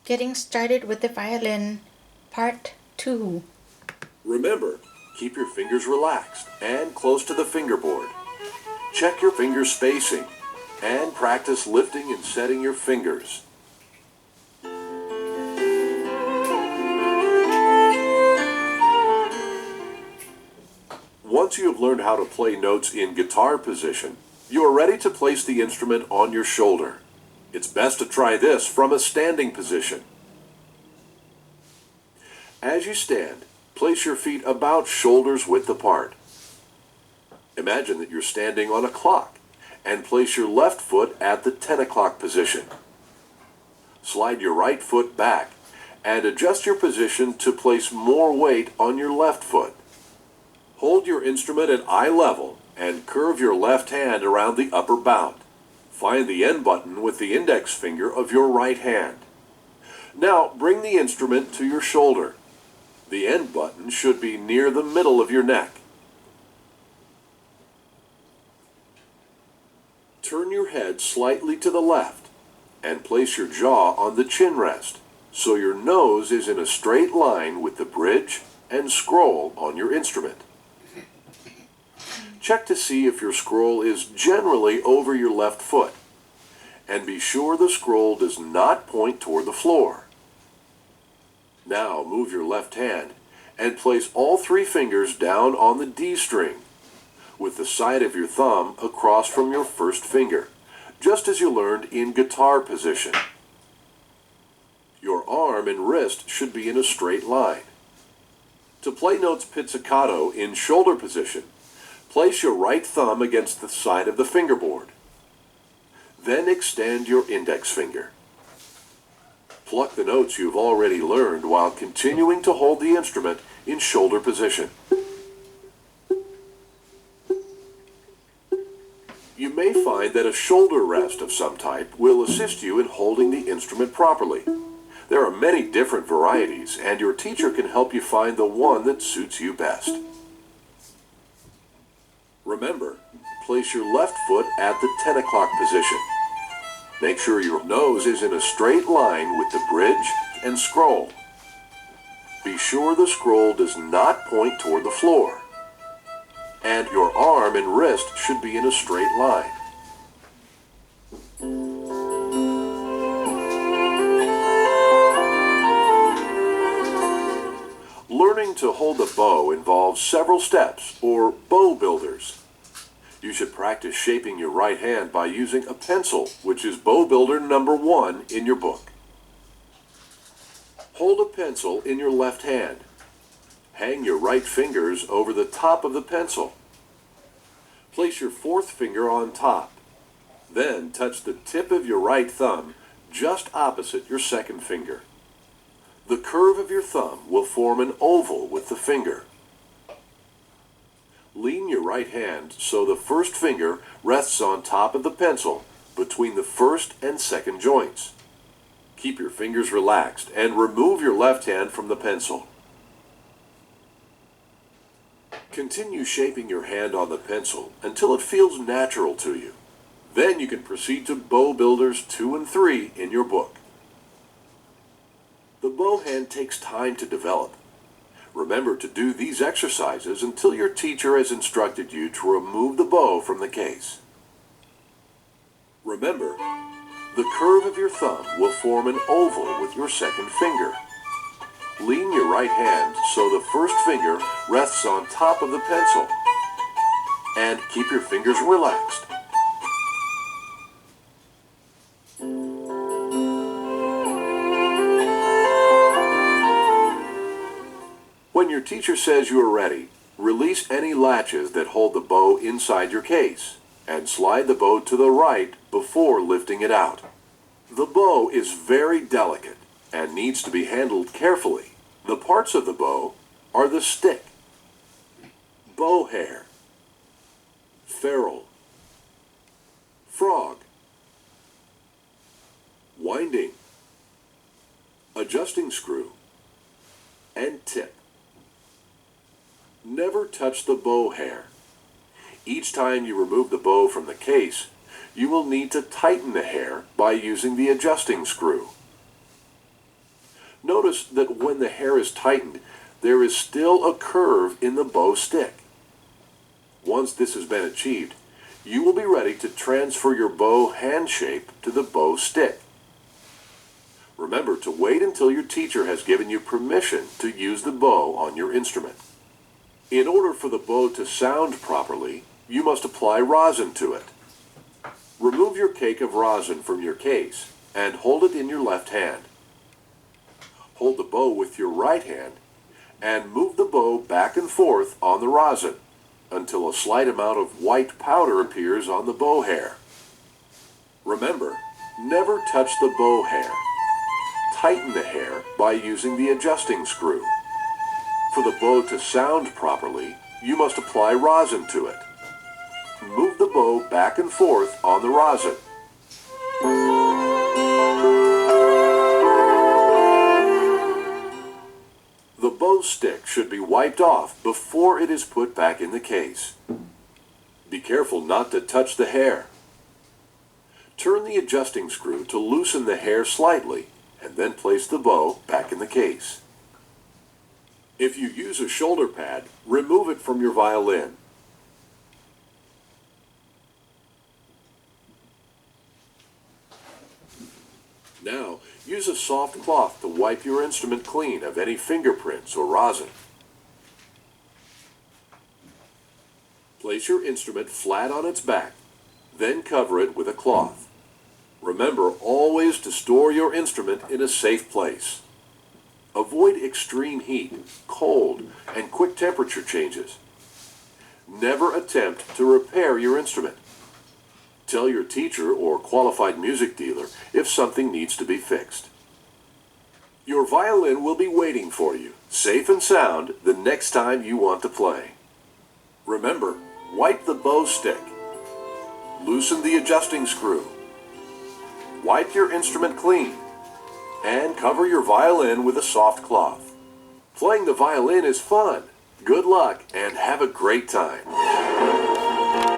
Getting started with the violin, part 2. Remember, keep your fingers relaxed and close to the fingerboard. Check your finger spacing and practice lifting and setting your fingers. Once you have learned how to play notes in guitar position, you are ready to place the instrument on your shoulder. It's best to try this from a standing position. As you stand, place your feet about shoulders width apart. Imagine that you're standing on a clock and place your left foot at the 10 o'clock position. Slide your right foot back and adjust your position to place more weight on your left foot. Hold your instrument at eye level and curve your left hand around the upper bout. Find the end button with the index finger of your right hand. Now bring the instrument to your shoulder. The end button should be near the middle of your neck. Turn your head slightly to the left and place your jaw on the chin rest so your nose is in a straight line with the bridge and scroll on your instrument. Check to see if your scroll is generally over your left foot, and be sure the scroll does not point toward the floor. Now move your left hand and place all 3 fingers down on the D string, with the side of your thumb across from your first finger, just as you learned in guitar position. Your arm and wrist should be in a straight line. To play notes pizzicato in shoulder position, place your right thumb against the side of the fingerboard. Then extend your index finger. Pluck the notes you've already learned while continuing to hold the instrument in shoulder position. You may find that a shoulder rest of some type will assist you in holding the instrument properly. There are many different varieties, and your teacher can help you find the one that suits you best. Remember, place your left foot at the 10 o'clock position. Make sure your nose is in a straight line with the bridge and scroll. Be sure the scroll does not point toward the floor. And your arm and wrist should be in a straight line. Learning to hold the bow involves several steps, or bow builders. You should practice shaping your right hand by using a pencil, which is bow builder number 1 in your book. Hold a pencil in your left hand. Hang your right fingers over the top of the pencil. Place your 4th finger on top. Then touch the tip of your right thumb just opposite your 2nd finger. The curve of your thumb will form an oval with the finger. Lean your right hand so the 1st finger rests on top of the pencil between the 1st and 2nd joints. Keep your fingers relaxed and remove your left hand from the pencil. Continue shaping your hand on the pencil until it feels natural to you. Then you can proceed to bow builders 2 and 3 in your book. The bow hand takes time to develop. Remember to do these exercises until your teacher has instructed you to remove the bow from the case. Remember, the curve of your thumb will form an oval with your 2nd finger. Lean your right hand so the 1st finger rests on top of the pencil. And keep your fingers relaxed. When your teacher says you are ready, release any latches that hold the bow inside your case and slide the bow to the right before lifting it out. The bow is very delicate and needs to be handled carefully. The parts of the bow are the stick, bow hair, ferrule, frog, winding, adjusting screw, and tip. Never touch the bow hair. Each time you remove the bow from the case, you will need to tighten the hair by using the adjusting screw. Notice that when the hair is tightened, there is still a curve in the bow stick. Once this has been achieved, you will be ready to transfer your bow hand shape to the bow stick. Remember to wait until your teacher has given you permission to use the bow on your instrument. In order for the bow to sound properly, you must apply rosin to it. Remove your cake of rosin from your case and hold it in your left hand. Hold the bow with your right hand and move the bow back and forth on the rosin until a slight amount of white powder appears on the bow hair. Remember, never touch the bow hair. Tighten the hair by using the adjusting screw. For the bow to sound properly, you must apply rosin to it. Move the bow back and forth on the rosin. The bow stick should be wiped off before it is put back in the case. Be careful not to touch the hair. Turn the adjusting screw to loosen the hair slightly and then place the bow back in the case. If you use a shoulder pad, remove it from your violin. Now, use a soft cloth to wipe your instrument clean of any fingerprints or rosin. Place your instrument flat on its back, then cover it with a cloth. Remember always to store your instrument in a safe place. Avoid extreme heat, cold, and quick temperature changes. Never attempt to repair your instrument. Tell your teacher or qualified music dealer if something needs to be fixed. Your violin will be waiting for you, safe and sound, the next time you want to play. Remember, wipe the bow stick. Loosen the adjusting screw. Wipe your instrument clean. And cover your violin with a soft cloth. Playing the violin is fun. Good luck and have a great time.